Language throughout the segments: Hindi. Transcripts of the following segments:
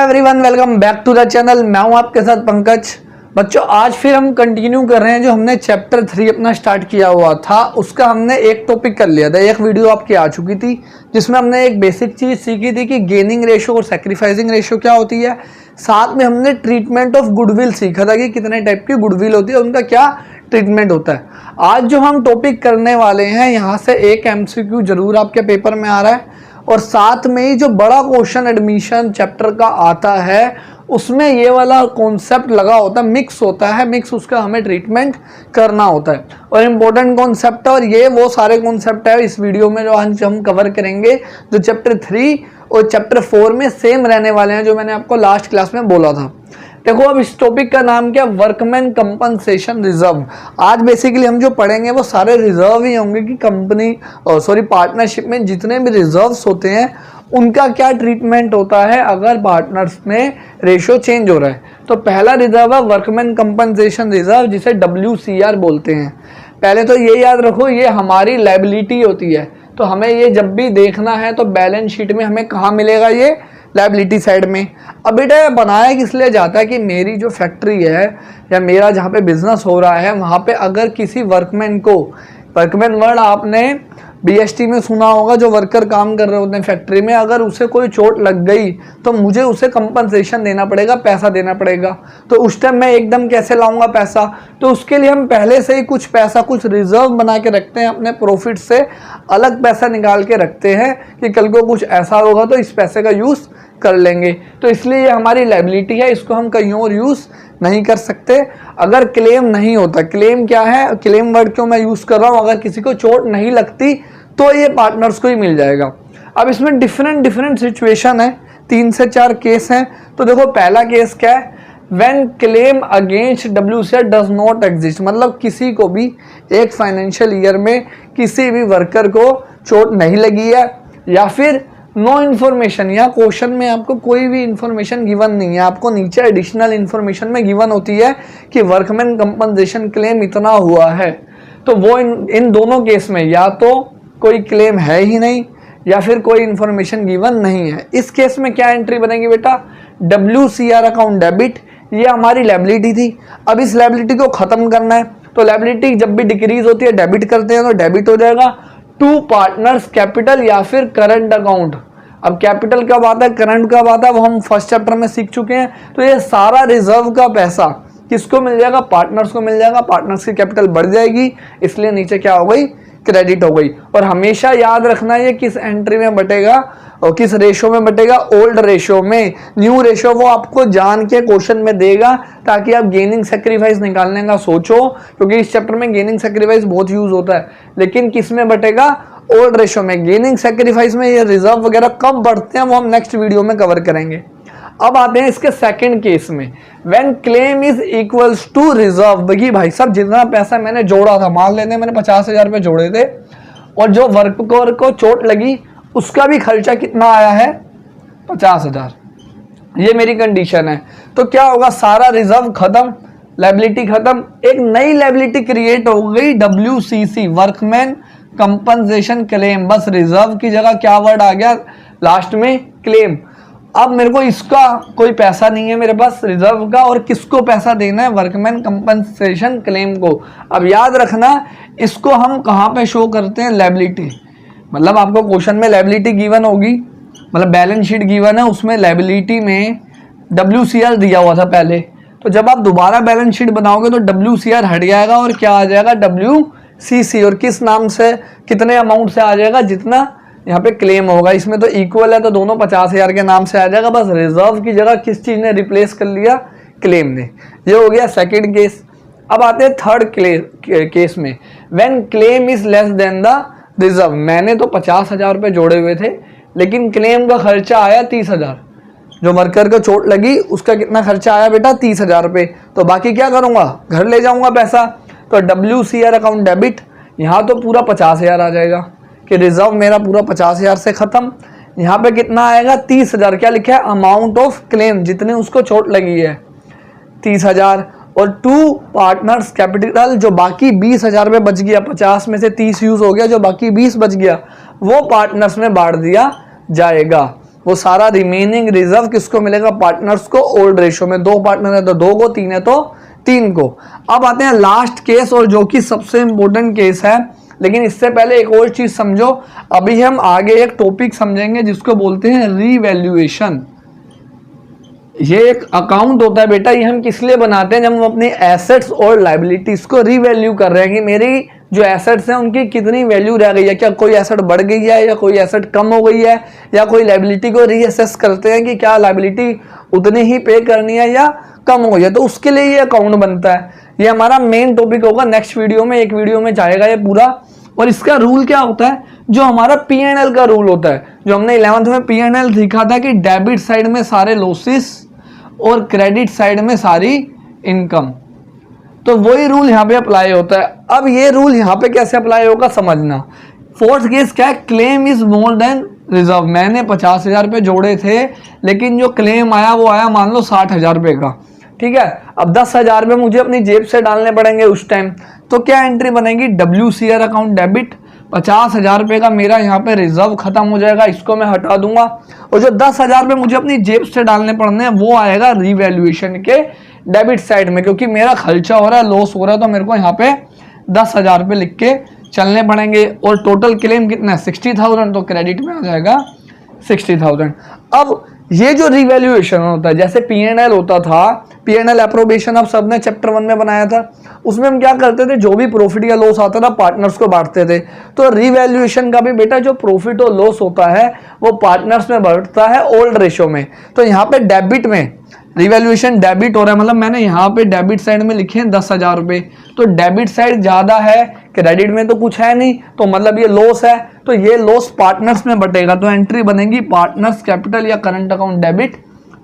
Everyone, welcome back to the channel. मैं हूं आपके साथ पंकज। बच्चों, आज फिर हम कंटिन्यू कर रहे हैं जो हमने चैप्टर 3 अपना स्टार्ट किया हुआ था। उसका हमने एक टॉपिक कर लिया था, एक वीडियो आपकी आ चुकी थी जिसमें हमने एक बेसिक चीज़ सीखी थी कि गेनिंग रेशो और सैक्रिफाइसिंग रेशो क्या होती है। साथ में हमने ट्रीटमेंट ऑफ गुडविल सीखा था कि कितने टाइप की गुडविल होती है, उनका क्या ट्रीटमेंट होता है। आज जो हम टॉपिक करने वाले हैं, यहाँ से एक MCQ जरूर आपके पेपर में आ रहा है और साथ में ही जो बड़ा क्वेश्चन एडमिशन चैप्टर का आता है उसमें ये वाला कॉन्सेप्ट लगा होता है, मिक्स होता है। मिक्स उसका हमें ट्रीटमेंट करना होता है और इम्पोर्टेंट कॉन्सेप्ट है। और ये वो सारे कॉन्सेप्ट है इस वीडियो में जो आज हम कवर करेंगे, जो चैप्टर 3 और चैप्टर 4 में सेम रहने वाले हैं, जो मैंने आपको लास्ट क्लास में बोला था। देखो, अब इस टॉपिक का नाम क्या, वर्कमैन कंपनसेशन रिजर्व। आज बेसिकली हम जो पढ़ेंगे वो सारे रिजर्व ही होंगे कि कंपनी पार्टनरशिप में जितने भी रिजर्व्स होते हैं उनका क्या ट्रीटमेंट होता है अगर पार्टनर्स में रेशियो चेंज हो रहा है। तो पहला रिजर्व है वर्कमैन कंपनसेशन रिजर्व, जिसे WCR बोलते हैं। पहले तो ये याद रखो, ये हमारी लायबिलिटी होती है। तो हमें ये जब भी देखना है तो बैलेंस शीट में हमें कहाँ मिलेगा, ये लायबिलिटी साइड में। अब बेटा बनाया किस लिए जाता है कि मेरी जो फैक्ट्री है या मेरा जहाँ पे बिजनेस हो रहा है वहाँ पे अगर किसी वर्कमैन को, वर्कमैन वर्ड आपने BST में सुना होगा, जो वर्कर काम कर रहे होते हैं फैक्ट्री में, अगर उसे कोई चोट लग गई तो मुझे उसे कंपनसेशन देना पड़ेगा, पैसा देना पड़ेगा। तो उस टाइम मैं एकदम कैसे लाऊंगा पैसा, तो उसके लिए हम पहले से ही कुछ पैसा, कुछ रिजर्व बना के रखते हैं, अपने प्रॉफिट से अलग पैसा निकाल के रखते हैं कि कल को कुछ ऐसा होगा तो इस पैसे का यूज़ कर लेंगे। तो इसलिए ये हमारी लायबिलिटी है, इसको हम कहीं और यूज़ नहीं कर सकते अगर क्लेम नहीं होता। क्लेम क्या है, क्लेम वर्ड क्यों मैं यूज़ कर रहा हूँ, अगर किसी को चोट नहीं लगती तो ये पार्टनर्स को ही मिल जाएगा। अब इसमें डिफरेंट सिचुएशन है, 3 से 4 केस हैं। तो देखो, पहला केस क्या है, when claim against WCR does not exist. मतलब किसी को भी एक फाइनेंशियल ईयर में किसी भी वर्कर को चोट नहीं लगी है, या फिर नो इन्फॉर्मेशन, या क्वेश्चन में आपको कोई भी इंफॉर्मेशन गिवन नहीं है, आपको नीचे एडिशनल इन्फॉर्मेशन में गिवन होती है कि वर्कमैन कंपनसेशन क्लेम इतना हुआ है। तो वो इन दोनों केस में या तो कोई क्लेम है ही नहीं या फिर कोई इन्फॉर्मेशन गिवन नहीं है। इस केस में क्या एंट्री बनेगी बेटा, WCR अकाउंट डेबिट। ये हमारी लायबिलिटी थी। अब इस लायबिलिटी को खत्म करना है, तो लायबिलिटी जब भी डिक्रीज होती है डेबिट करते हैं तो डेबिट हो जाएगा टू पार्टनर्स कैपिटल या फिर करंट अकाउंट। अब कैपिटल कब आता है, करंट कब आता है, वो हम फर्स्ट चैप्टर में सीख चुके हैं। तो ये सारा रिजर्व का पैसा किसको मिल जाएगा, पार्टनर्स को मिल जाएगा। पार्टनर्स की कैपिटल बढ़ जाएगी, इसलिए नीचे क्या हो गई, क्रेडिट हो गई। और हमेशा याद रखना ये किस एंट्री में बटेगा और किस रेशो में बटेगा, ओल्ड रेशो में। न्यू रेशो वो आपको जान के क्वेश्चन में देगा ताकि आप गेनिंग सेक्रीफाइस निकालने का सोचो, क्योंकि इस चैप्टर में गेनिंग सेक्रीफाइस बहुत यूज होता है। लेकिन किस में बटेगा, ओल्ड रेशो में। गेनिंग सेक्रीफाइस में ये रिजर्व वगैरह कब बढ़ते हैं वो हम नेक्स्ट वीडियो में कवर करेंगे। अब आते हैं इसके सेकंड केस में, when claim is equals to reserve. भाई साहब, जितना पैसा मैंने जोड़ा था, मान लेते हैं मैंने 50,000 रुपये जोड़े थे और जो वर्कर को चोट लगी उसका भी खर्चा कितना आया है, 50,000। ये मेरी कंडीशन है। तो क्या होगा, सारा रिजर्व खत्म, लायबिलिटी खत्म, एक नई लायबिलिटी क्रिएट हो गई, WCC वर्कमैन कंपनसेशन क्लेम। बस रिजर्व की जगह क्या वर्ड आ गया लास्ट में, क्लेम। अब मेरे को इसका कोई पैसा नहीं है मेरे पास रिजर्व का, और किसको पैसा देना है, वर्कमैन कंपनसेशन क्लेम को। अब याद रखना, इसको हम कहाँ पे शो करते हैं, लायबिलिटी। मतलब आपको क्वेश्चन में लायबिलिटी गिवन होगी, मतलब बैलेंस शीट गिवन है, उसमें लायबिलिटी में WCR दिया हुआ था पहले। तो जब आप दोबारा बैलेंस शीट बनाओगे तो WCR हट जाएगा और क्या आ जाएगा, WCC। और किस नाम से, कितने अमाउंट से आ जाएगा, जितना यहाँ पे क्लेम होगा। इसमें तो इक्वल है तो दोनों 50,000 के नाम से आ जाएगा। बस रिजर्व की जगह किस चीज ने रिप्लेस कर लिया, क्लेम ने। ये हो गया सेकंड केस। अब आते हैं थर्ड केस में, when claim is less than the reserve. मैंने तो 50,000 रुपये जोड़े हुए थे, लेकिन क्लेम का खर्चा आया 30,000। जो वर्कर को चोट लगी उसका कितना खर्चा आया बेटा, 30,000 रुपये। तो बाकी क्या करूँगा, घर ले जाऊँगा पैसा। तो WCR अकाउंट डेबिट, यहाँ तो पूरा 50,000 आ जाएगा कि रिजर्व मेरा पूरा 50,000 से खत्म। यहाँ पे कितना आएगा, 30,000। क्या लिखा है, अमाउंट ऑफ क्लेम, जितने उसको चोट लगी है 30,000। और टू पार्टनर्स कैपिटल, जो बाकी 20,000 रुपये बच गया, 50 में से 30 यूज हो गया, जो बाकी 20 बच गया वो पार्टनर्स में बांट दिया जाएगा। वो सारा रिमेनिंग रिजर्व किसको मिलेगा, पार्टनर्स को ओल्ड रेशो में। 2 पार्टनर है तो 2 को, 3 है तो 3 को। अब आते हैं लास्ट केस और जो कि सबसे इंपॉर्टेंट केस है, लेकिन इससे पहले एक और चीज समझो। अभी हम आगे एक टॉपिक समझेंगे जिसको बोलते हैं रीवैल्यूएशन। ये एक अकाउंट होता है बेटा, ये हम किस लिए बनाते हैं, जब हम अपनी एसेट्स और लायबिलिटीज को रीवैल्यू कर रहे हैं कि मेरी जो एसेट्स हैं उनकी कितनी वैल्यू रह गई है, क्या कोई एसेट बढ़ गई है या कोई एसेट कम हो गई है, या कोई लायबिलिटी को रीअसेस करते हैं कि क्या लायबिलिटी उतनी ही पे करनी है या कम हो गई है, तो उसके लिए ये अकाउंट बनता है। ये हमारा मेन टॉपिक होगा नेक्स्ट वीडियो में, एक वीडियो में जाएगा ये पूरा। और इसका रूल क्या होता है, जो हमारा P&L का रूल होता है, जो हमने 11th में P&L सीखा था कि डेबिट साइड में सारे लॉसेस और क्रेडिट साइड में सारी इनकम, तो वही रूल यहाँ पे अप्लाई होता है। अब ये रूल यहाँ पे कैसे अप्लाई होगा समझना। फोर्थ केस क्या है, claim is more than reserve. मैंने 50,000 रुपये जोड़े थे, लेकिन जो क्लेम आया वो आया मान लो 60,000 रुपये का, ठीक है। अब 10,000 रुपये मुझे अपनी जेब से डालने पड़ेंगे उस टाइम, तो क्या एंट्री बनेगी, WCR अकाउंट डेबिट। 50,000 रुपये का मेरा यहाँ पे रिजर्व खत्म हो जाएगा, इसको मैं हटा दूंगा, और जो 10,000 रुपये मुझे अपनी जेब से डालने पड़ने हैं वो आएगा रीवैल्यूएशन के डेबिट साइड में, क्योंकि मेरा खर्चा हो रहा है, लॉस हो रहा है, तो मेरे को यहाँ पे 10,000 रुपये लिख के चलने पड़ेंगे। और टोटल क्लेम कितना है 60,000, तो क्रेडिट में आ जाएगा 60,000। अब ये जो रिवैल्यूएशन होता है, जैसे P&L होता था, P&L अप्रोबेशन अब सबने चैप्टर 1 में बनाया था, उसमें हम क्या करते थे, जो भी प्रॉफिट या लॉस आता था पार्टनर्स को बांटते थे। तो रिवैल्यूएशन का भी बेटा जो प्रॉफिट और लॉस होता है वो पार्टनर्स में बढ़ता है ओल्ड रेशो में। तो यहाँ पे डेबिट में रिवैल्यूएशन डेबिट हो रहा है, मतलब मैंने यहाँ पे डेबिट साइड में लिखे हैं 10,000 रुपये, तो डेबिट साइड ज़्यादा है, क्रेडिट में तो कुछ है नहीं, तो मतलब ये लॉस है, तो ये लॉस पार्टनर्स में बटेगा। तो एंट्री बनेगी पार्टनर्स कैपिटल या current account debit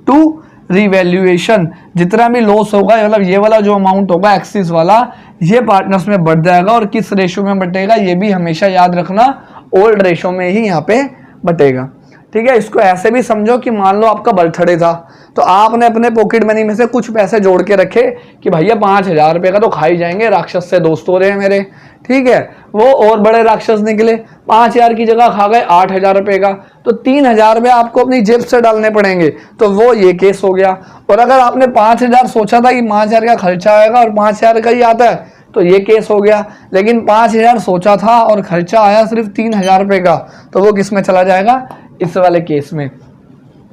to revaluation. जितना भी लॉस होगा, मतलब ये वाला जो अमाउंट होगा एक्सिस वाला, ये पार्टनर्स में बढ़ जाएगा। और किस रेशो में बटेगा ये भी हमेशा याद रखना, ओल्ड रेशो में ही यहाँ पे बटेगा, ठीक है। इसको ऐसे भी समझो कि मान लो आपका बर्थडे था, तो आपने अपने पॉकेट मनी में से कुछ पैसे जोड़ के रखे कि भैया 5,000 रुपये का तो खा ही जाएंगे, राक्षस से दोस्त हो रहे हैं मेरे, ठीक है। वो और बड़े राक्षस निकले, 5,000 की जगह खा गए 8,000 रुपये का, तो 3,000 रुपये आपको अपनी जेब से डालने पड़ेंगे, तो वो ये केस हो गया। और अगर आपने 5,000 सोचा था कि 5,000 का खर्चा आएगा और 5,000 का ही आता है, तो ये केस हो गया। लेकिन 5,000 सोचा था और खर्चा आया सिर्फ 3,000 रुपये का, तो वो किस में चला जाएगा, इस वाले केस में।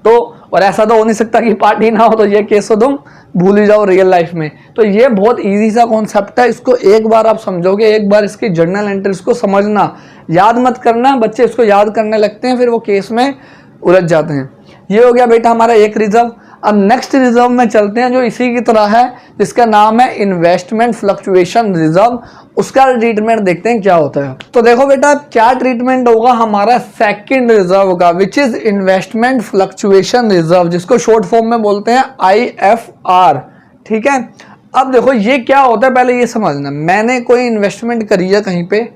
तो और ऐसा तो हो नहीं सकता कि पार्टी ना हो, तो ये केस तो तुम भूल ही जाओ रियल लाइफ में। तो ये बहुत इजी सा कॉन्सेप्ट है, इसको एक बार आप समझोगे, एक बार इसकी जर्नल एंट्रीज को समझना, याद मत करना। बच्चे इसको याद करने लगते हैं, फिर वो केस में उलझ जाते हैं। ये हो गया बेटा हमारा एक रिजर्व। अब नेक्स्ट रिजर्व में चलते हैं जो इसी की तरह है, जिसका नाम है इन्वेस्टमेंट फ्लक्चुएशन रिजर्व। उसका ट्रीटमेंट देखते हैं क्या होता है। तो देखो बेटा क्या ट्रीटमेंट होगा हमारा सेकंड रिजर्व का, which is investment fluctuation reserve, जिसको शॉर्ट फॉर्म में बोलते हैं IFR, ठीक है। अब देखो ये क्या होता है, पहले ये समझना। मैंने कोई इन्वेस्टमेंट करी है कहीं पे,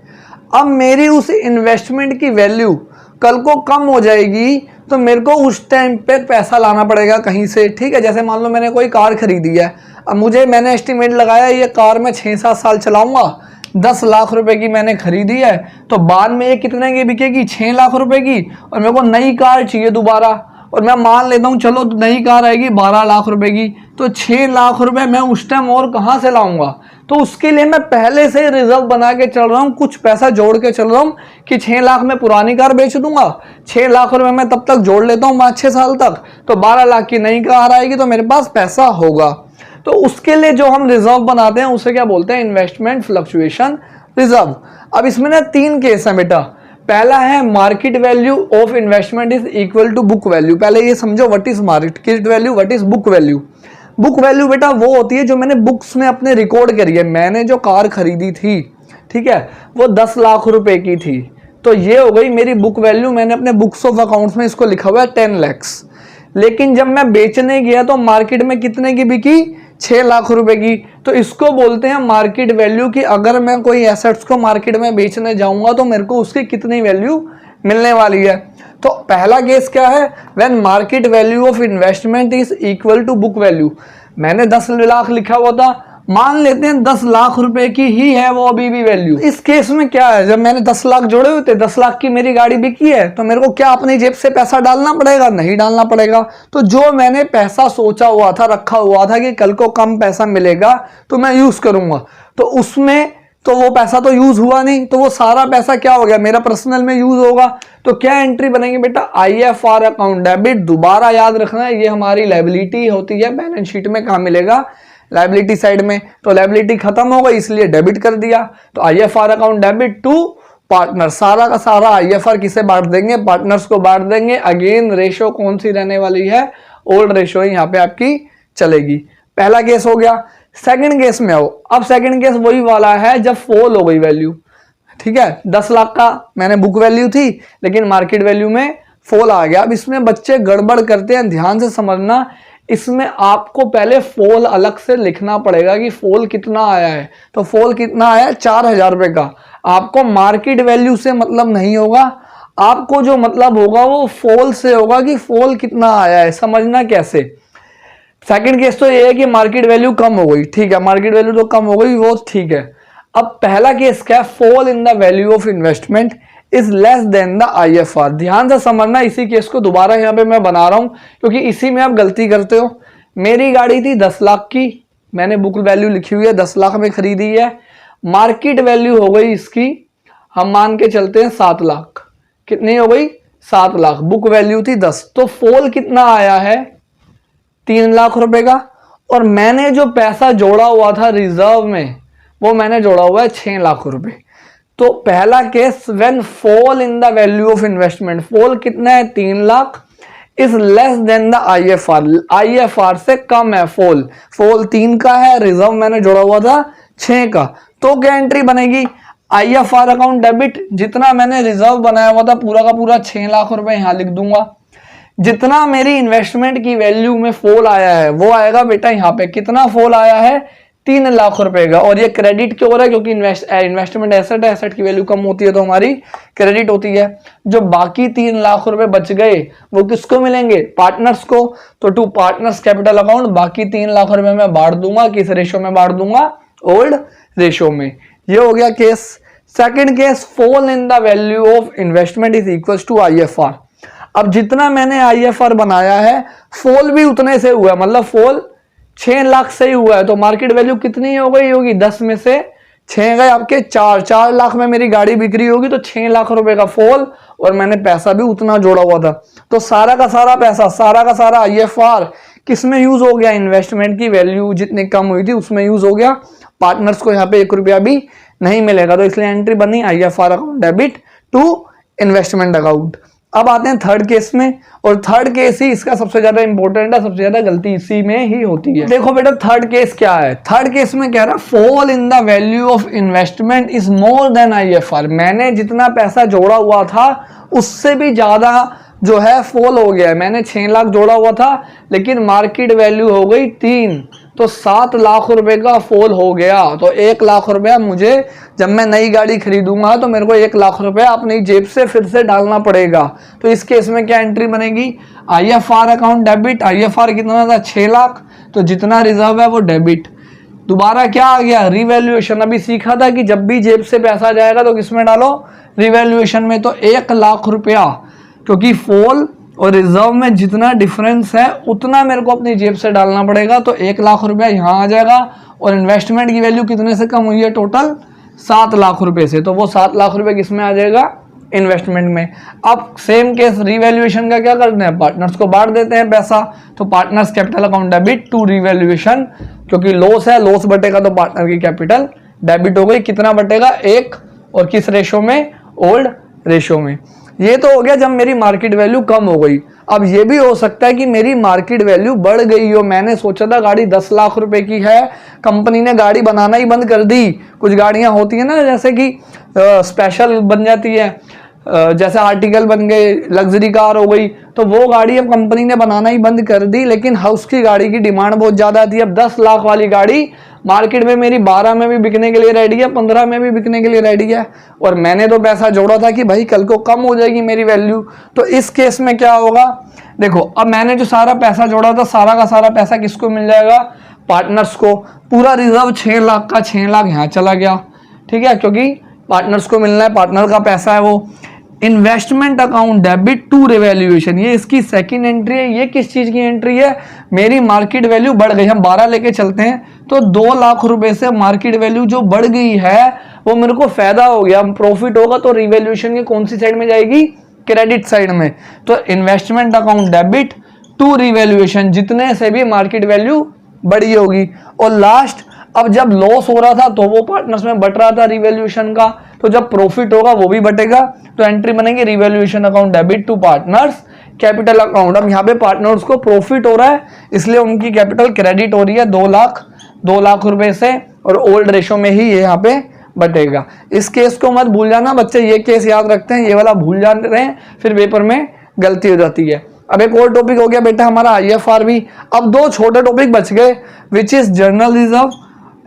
अब मेरी उस इन्वेस्टमेंट की वैल्यू कल को कम हो जाएगी, तो मेरे को उस टाइम पे पैसा लाना पड़ेगा कहीं से, ठीक है। जैसे मान लो मैंने कोई कार खरीदी है, अब मैंने एस्टिमेट लगाया ये कार मैं 6-7 साल चलाऊंगा, 10 लाख रुपए की मैंने खरीदी है, तो बाद में ये कितने की बिकेगी, 6 लाख रुपए की, और मेरे को नई कार चाहिए दोबारा, और मैं मान लेता हूँ चलो नई कार आएगी 12 लाख रुपए की, तो 6 लाख रुपए मैं उस टाइम और कहाँ से लाऊंगा। तो उसके लिए मैं पहले से रिजर्व बना के चल रहा हूँ, कुछ पैसा जोड़ के चल रहा हूँ कि 6 लाख में पुरानी कार बेच दूंगा, 6 लाख रुपए मैं तब तक जोड़ लेता हूँ 5-6 साल तक, तो 12 लाख की नई कार आएगी, तो मेरे पास पैसा होगा। तो उसके लिए जो हम रिजर्व बनाते हैं उसे क्या बोलते हैं, इन्वेस्टमेंट फ्लक्चुएशन रिजर्व। अब इसमें ना 3 केस है बेटा। पहला है market value of investment is equal to book value. पहले ये समझो what is market value, what is book value. Book value बेटा वो होती है जो मैंने बुक्स में अपने रिकॉर्ड करी है। मैंने जो कार खरीदी थी, ठीक है, वो 10 लाख रुपए की थी, तो ये हो गई मेरी बुक वैल्यू। मैंने अपने बुक्स ऑफ अकाउंट्स में इसको लिखा हुआ है 10 लैक्स। लेकिन जब मैं बेचने गया तो मार्केट में कितने की बिकी, 6 लाख रुपए की। तो इसको बोलते हैं मार्केट वैल्यू, कि अगर मैं कोई एसेट्स को मार्केट में बेचने जाऊंगा तो मेरे को उसकी कितनी वैल्यू मिलने वाली है। तो पहला केस क्या है, when market value of investment is equal to book value. मैंने 10 लाख लिखा हुआ था, मान लेते हैं 10 लाख रुपए की ही है वो अभी भी वैल्यू। इस केस में क्या है, जब मैंने 10 लाख जोड़े हुए थे, 10 लाख की मेरी गाड़ी बिकी है, तो मेरे को क्या अपनी जेब से पैसा डालना पड़ेगा? नहीं डालना पड़ेगा। तो जो मैंने पैसा सोचा हुआ था, रखा हुआ था कि कल को कम पैसा मिलेगा तो मैं यूज करूंगा, तो उसमें तो वो पैसा तो यूज हुआ नहीं, तो वो सारा पैसा क्या हो गया, मेरा पर्सनल में यूज होगा। तो क्या एंट्री बनेगी बेटा? IFR account debit. दोबारा याद रखना है, ये हमारी लायबिलिटी होती है, बैलेंस शीट में कहाँ मिलेगा? लायबिलिटी साइड में। तो लायबिलिटी खत्म हो गई इसलिए डेबिट कर दिया। तो IFR account debit to partner, सारा का सारा IFR किसे बांट देंगे? पार्टनर्स को बांट देंगे। अगेन रेशो कौन सी रहने वाली है? ओल्ड रेशो ही यहाँ पे आपकी चलेगी। पहला केस हो गया। सेकंड केस में आओ। अब सेकंड केस वही वाला है जब फॉल हो गई वैल्यू, ठीक है। 10 लाख का मैंने बुक वैल्यू थी, लेकिन मार्केट वैल्यू में फॉल आ गया। अब इसमें बच्चे गड़बड़ करते हैं, ध्यान से समझना। इसमें आपको पहले फॉल अलग से लिखना पड़ेगा कि फॉल कितना आया है। तो फॉल कितना आया? 4000 रुपए का। आपको मार्केट वैल्यू से मतलब नहीं होगा, आपको जो मतलब होगा वो फॉल से होगा कि फॉल कितना आया है। समझना कैसे? सेकंड केस तो ये है कि मार्केट वैल्यू कम हो गई, ठीक है, मार्केट वैल्यू तो कम हो गई, वो ठीक है। अब पहला केस क्या है? Fall in the value of investment is less than the IFR। ध्यान से समझना, इसी केस को दोबारा यहाँ पे मैं बना रहा हूं क्योंकि इसी में आप गलती करते हो। मेरी गाड़ी थी 10 लाख की, मैंने बुक वैल्यू लिखी हुई है 10 लाख में खरीदी है। मार्केट वैल्यू हो गई इसकी, हम मान के चलते हैं 7 लाख। कितनी हो गई? 7 लाख। बुक वैल्यू थी 10, तो फॉल कितना आया है? 3 लाख रुपए का। और मैंने जो पैसा जोड़ा हुआ था रिजर्व में, वो मैंने जोड़ा हुआ है 6 लाख रुपए। तो पहला case, when fall in the value of investment, fall कितना है? 3 lakh is less than the IFR। IFR से कम है फॉल। फॉल 3 का है, रिजर्व मैंने जोड़ा हुआ था 6 का। तो क्या एंट्री बनेगी? IFR अकाउंट डेबिट, जितना मैंने रिजर्व बनाया हुआ था पूरा का पूरा 6 लाख रुपए यहां लिख दूंगा। जितना मेरी इन्वेस्टमेंट की वैल्यू में फॉल आया है वो आएगा बेटा यहाँ पे। कितना फॉल आया है? 3 लाख रुपए का। और ये क्रेडिट क्यों हो रहा है? क्योंकि इन्वेस्टमेंट एसेट है, एसेट की वैल्यू कम होती है तो हमारी क्रेडिट होती है। जो बाकी 3 लाख रुपए बच गए वो किसको मिलेंगे? पार्टनर्स को। तो टू पार्टनर्स कैपिटल अकाउंट बाकी 3 लाख रुपए मैं बांट दूंगा। किस रेशो में बांट दूंगा? ओल्ड रेशो में। ये हो गया case. Second case, fall in the value of investment is equal to IFR। अब जितना मैंने IFR बनाया है फॉल भी उतने से हुआ है, मतलब फॉल 6 लाख से ही हुआ है। तो मार्केट वैल्यू कितनी हो गई होगी? 10 में से 6 गए आपके 4 लाख में मेरी गाड़ी बिक्री होगी, तो 6 लाख रुपए का फॉल, और मैंने पैसा भी उतना जोड़ा हुआ था। तो सारा का सारा पैसा, सारा का सारा IFR किस में यूज हो गया? इन्वेस्टमेंट की वैल्यू जितनी कम हुई थी उसमें यूज हो गया। पार्टनर्स को यहाँ पे 1 रुपया भी नहीं मिलेगा, तो इसलिए एंट्री बनी IFR account debit to investment account. अब आते हैं थर्ड केस में, और थर्ड केस ही इसका सबसे ज्यादा इंपॉर्टेंट है, सबसे ज्यादा गलती इसी में ही होती है। देखो बेटा थर्ड केस क्या है? थर्ड केस में कह रहा fall in the value of investment is more than IFR। मैंने जितना पैसा जोड़ा हुआ था उससे भी ज्यादा जो है फॉल हो गया है। मैंने 6 लाख जोड़ा हुआ था लेकिन मार्केट वैल्यू हो गई 3, तो 7 लाख रुपए का फॉल हो गया। तो 1 लाख रुपया मुझे, जब मैं नई गाड़ी खरीदूंगा तो मेरे को 1 लाख रुपया अपनी जेब से फिर से डालना पड़ेगा। तो इस केस में क्या एंट्री बनेगी? IFR account debit. IFR कितना था? 6 लाख। तो जितना रिजर्व है वो डेबिट। दोबारा क्या आ गया? रिवैल्यूएशन। अभी सीखा था कि जब भी जेब से पैसा जाएगा तो किसमें डालो? रिवैल्यूएशन में। तो 1 लाख रुपया, क्योंकि फॉल और रिजर्व में जितना डिफरेंस है उतना मेरे को अपनी जेब से डालना पड़ेगा। तो 1 लाख रुपया यहाँ आ जाएगा। और इन्वेस्टमेंट की वैल्यू कितने से कम हुई है? टोटल 7 लाख रुपए से। तो वो 7 लाख रुपए किसमें आ जाएगा? इन्वेस्टमेंट में। अब सेम केस रिवैल्यूएशन का क्या करते हैं? पार्टनर्स को बांट देते हैं पैसा। तो partners capital account debit to revaluation, क्योंकि लॉस है, लॉस बटेगा तो पार्टनर की कैपिटल डेबिट हो गई। कितना बटेगा? 1। और किस रेशो में? ओल्ड रेशो में। ये तो हो गया जब मेरी मार्केट वैल्यू कम हो गई। अब ये भी हो सकता है कि मेरी मार्केट वैल्यू बढ़ गई हो। मैंने सोचा था गाड़ी 10 लाख रुपए की है, कंपनी ने गाड़ी बनाना ही बंद कर दी। कुछ गाड़ियां होती है ना जैसे कि स्पेशल बन जाती है, जैसे आर्टिकल बन गए, लग्जरी कार हो गई, तो वो गाड़ी अब कंपनी ने बनाना ही बंद कर दी। लेकिन हाउस की गाड़ी की डिमांड बहुत ज्यादा थी। अब 10 लाख वाली गाड़ी मार्केट में मेरी 12 में भी बिकने के लिए रेडी है, 15 में भी बिकने के लिए रेडी है। और मैंने तो पैसा जोड़ा था कि भाई कल को कम हो जाएगी मेरी वैल्यू। तो इस केस में क्या होगा? देखो अब मैंने जो सारा पैसा जोड़ा था, सारा का सारा पैसा किसको मिल जाएगा? पार्टनर्स को पूरा रिजर्व 6 लाख का 6 लाख यहाँ चला गया, ठीक है, क्योंकि पार्टनर्स को मिलना है, पार्टनर का पैसा है वो। Investment account debit to revaluation, ये इसकी सेकंड एंट्री है। ये किस चीज की एंट्री है? मेरी मार्केट वैल्यू बढ़ गई, हम 12 लेके चलते हैं तो 2 लाख रुपए से मार्केट वैल्यू जो बढ़ गई है वो मेरे को फायदा हो गया, प्रॉफिट होगा, तो रिवैल्यूएशन की कौन सी साइड में जाएगी? क्रेडिट साइड में। तो investment account debit to revaluation, जितने से भी मार्केट वैल्यू बढ़ी होगी। और लास्ट, अब जब लॉस हो रहा था तो वो पार्टनर्स में बट रहा था रिवैल्यूएशन का, तो जब प्रॉफिट होगा वो भी बटेगा, तो एंट्री बनेगी revaluation account debit to partners capital account. अब यहाँ पे पार्टनर्स को प्रॉफिट हो रहा है इसलिए उनकी कैपिटल क्रेडिट हो रही है 2 लाख रुपए से, और ओल्ड रेशो में ही ये यहाँ पे बटेगा। इस केस को मत भूल जाना बच्चे, ये केस याद रखते हैं, ये वाला भूल जाते हैं फिर पेपर में गलती हो जाती है। अब एक और टॉपिक हो गया बेटा हमारा IFRB। अब 2 छोटे टॉपिक बच गए, which is journal reserve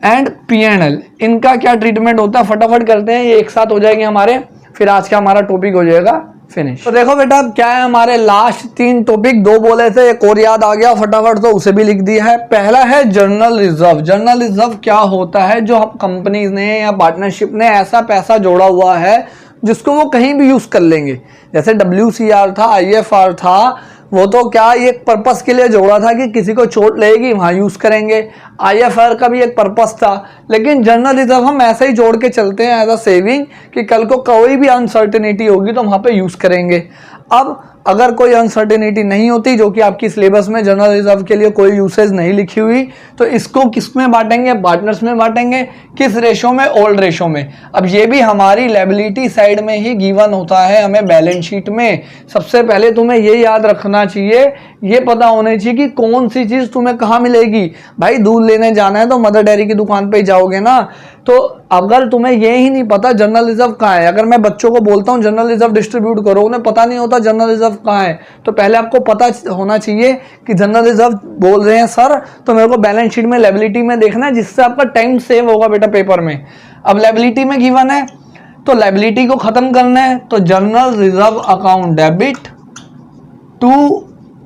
and P&L। इनका क्या ट्रीटमेंट होता है फटाफट करते हैं, ये एक साथ हो जाएंगे हमारे, फिर आज का हमारा टॉपिक हो जाएगा फिनिश। तो देखो बेटा अब क्या है हमारे लास्ट 3 टॉपिक, 2 बोले थे, एक और याद आ गया फटाफट तो उसे भी लिख दिया है। पहला है जर्नल रिजर्व। जर्नल रिजर्व क्या होता है? जो कंपनीज ने या पार्टनरशिप ने ऐसा पैसा जोड़ा हुआ है जिसको वो कहीं भी यूज कर लेंगे, जैसे WCR था, IFR था, वो तो क्या एक पर्पस के लिए जोड़ा था कि किसी को चोट लगेगी वहां यूज करेंगे। IFR का भी एक पर्पस था, लेकिन जनरल रिजर्व हम ऐसे ही जोड़ के चलते हैं एज अ सेविंग कि कल को कोई भी अनसर्टेनिटी होगी तो हम वहां पे यूज करेंगे। अब अगर कोई अनसर्टेनिटी नहीं होती, जो कि आपकी सिलेबस में जनरल रिजर्व के लिए कोई यूसेज नहीं लिखी हुई, तो इसको किस में बांटेंगे? पार्टनर्स में बांटेंगे। किस रेशो में? ओल्ड रेशो में। अब ये भी हमारी लायबिलिटी साइड में ही गिवन होता है हमें बैलेंस शीट में। सबसे पहले तुम्हें ये याद रखना चाहिए, ये पता होना चाहिए कि कौन सी चीज तुम्हें कहाँ मिलेगी। भाई दूध लेने जाना है तो मदर डेयरी की दुकान पे ही जाओगे ना, तो अगर तुम्हें ये ही नहीं पता जनरल रिजर्व कहाँ है, अगर मैं बच्चों को बोलता हूँ जनरल रिजर्व डिस्ट्रीब्यूट करो, उन्हें पता नहीं होता जनरल रिजर्व कहाँ है, तो पहले आपको पता होना चाहिए कि जनरल रिजर्व बोल रहे हैं सर तो मेरे को बैलेंस शीट में लायबिलिटी में देखना है, जिससे आपका टाइम सेव होगा बेटा पेपर में। अब लायबिलिटी में गिवन है तो लायबिलिटी को खत्म करना है, तो general reserve account debit to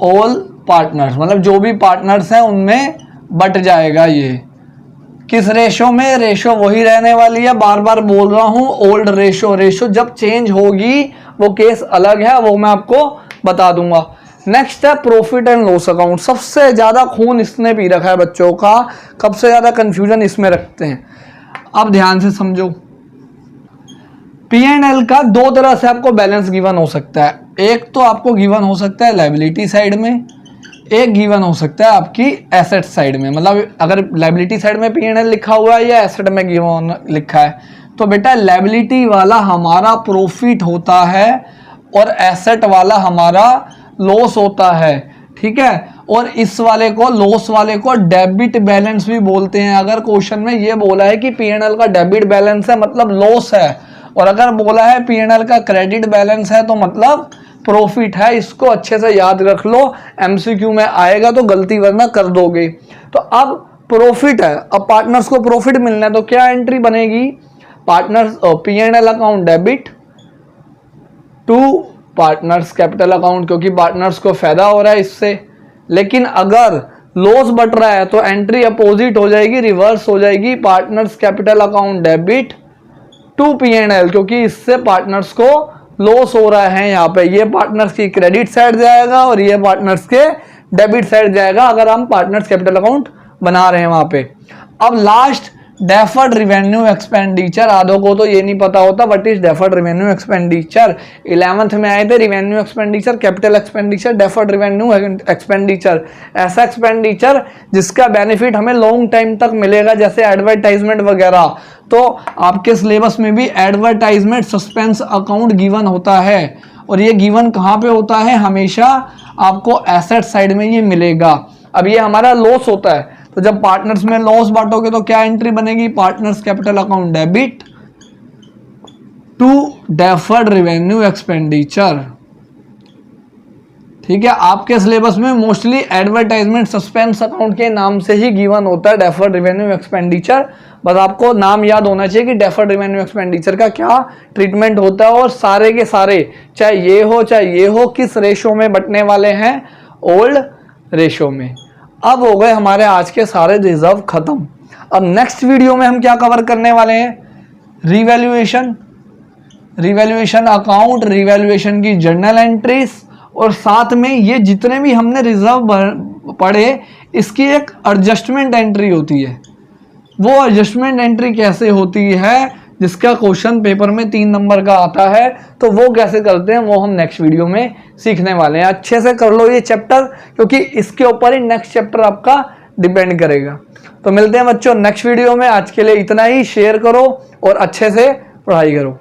all partners, मतलब जो भी पार्टनर्स हैं उनमें बट जाएगा। ये किस रेशो में? रेशो वही रहने वाली है, बार बार बोल रहा हूं, ओल्ड रेशो। रेशो जब चेंज होगी वो केस अलग है, वो मैं आपको बता दूंगा। नेक्स्ट है प्रॉफिट एंड लॉस अकाउंट। सबसे ज्यादा खून इसने पी रखा है बच्चों का, सबसे ज्यादा कंफ्यूजन इसमें रखते हैं। अब ध्यान से समझो, P&L का 2 तरह से आपको बैलेंस गिवन हो सकता है। एक तो आपको गिवन हो सकता है लायबिलिटी साइड में, एक गिवन हो सकता है आपकी एसेट साइड में। मतलब अगर लायबिलिटी साइड में P&L लिखा हुआ है या एसेट में गिवन लिखा है, तो बेटा लायबिलिटी वाला हमारा प्रॉफिट होता है और एसेट वाला हमारा लॉस होता है, ठीक है। और इस वाले को, लॉस वाले को डेबिट बैलेंस भी बोलते हैं। अगर क्वेश्चन में ये बोला है कि P&L का डेबिट बैलेंस है मतलब लॉस है, और अगर बोला है P&L का क्रेडिट बैलेंस है तो मतलब प्रॉफिट है। इसको अच्छे से याद रख लो, MCQ में आएगा तो गलती वरना कर दोगे। तो अब प्रॉफिट है, अब पार्टनर्स को प्रॉफिट मिलना है तो क्या एंट्री बनेगी? Partners P&L account debit to partners capital account, क्योंकि पार्टनर्स को फायदा हो रहा है इससे। लेकिन अगर लॉस बट रहा है तो एंट्री अपोजिट हो जाएगी, रिवर्स हो जाएगी, partners capital account debit to P&L, क्योंकि इससे पार्टनर्स को लॉस हो रहा है। यहाँ पे ये पार्टनर्स की क्रेडिट साइड जाएगा और ये पार्टनर्स के डेबिट साइड जाएगा, अगर हम पार्टनर्स कैपिटल अकाउंट बना रहे हैं वहां पे। अब लास्ट डेफर्ड रिवेन्यू एक्सपेंडिचर। आधों को तो ये नहीं पता होता what is deferred revenue expenditure. 11th में आए थे revenue expenditure, capital expenditure, deferred revenue expenditure. ऐसा एक्सपेंडिचर जिसका बेनिफिट हमें लॉन्ग टाइम तक मिलेगा, जैसे एडवर्टाइजमेंट वगैरह। तो आपके सिलेबस में भी एडवर्टाइजमेंट सस्पेंस अकाउंट गिवन होता है, और ये गिवन कहाँ पे होता है? हमेशा आपको एसेट साइड में ये मिलेगा। अब ये हमारा लॉस होता है, तो जब पार्टनर्स में लॉस बांटोगे तो क्या एंट्री बनेगी? Partners capital account debit to deferred revenue expenditure, ठीक है। आपके सिलेबस में मोस्टली एडवर्टाइजमेंट सस्पेंस अकाउंट के नाम से ही गिवन होता है डेफर्ड रेवेन्यू एक्सपेंडिचर। बस आपको नाम याद होना चाहिए कि डेफर्ड रेवेन्यू एक्सपेंडिचर का क्या ट्रीटमेंट होता है, और सारे के सारे चाहे ये हो चाहे ये हो किस रेशो में बटने वाले हैं? ओल्ड रेशो में। अब हो गए हमारे आज के सारे रिजर्व खत्म। अब नेक्स्ट वीडियो में हम क्या कवर करने वाले हैं, रिवैल्यूएशन अकाउंट, रिवैल्यूएशन की जर्नल एंट्रीज, और साथ में ये जितने भी हमने रिजर्व पढ़े इसकी एक एडजस्टमेंट एंट्री होती है। वो एडजस्टमेंट एंट्री कैसे होती है, जिसका क्वेश्चन पेपर में 3 नंबर का आता है, तो वो कैसे करते हैं वो हम नेक्स्ट वीडियो में सीखने वाले हैं। अच्छे से कर लो ये चैप्टर, क्योंकि इसके ऊपर ही नेक्स्ट चैप्टर आपका डिपेंड करेगा। तो मिलते हैं बच्चों नेक्स्ट वीडियो में। आज के लिए इतना ही, शेयर करो और अच्छे से पढ़ाई करो।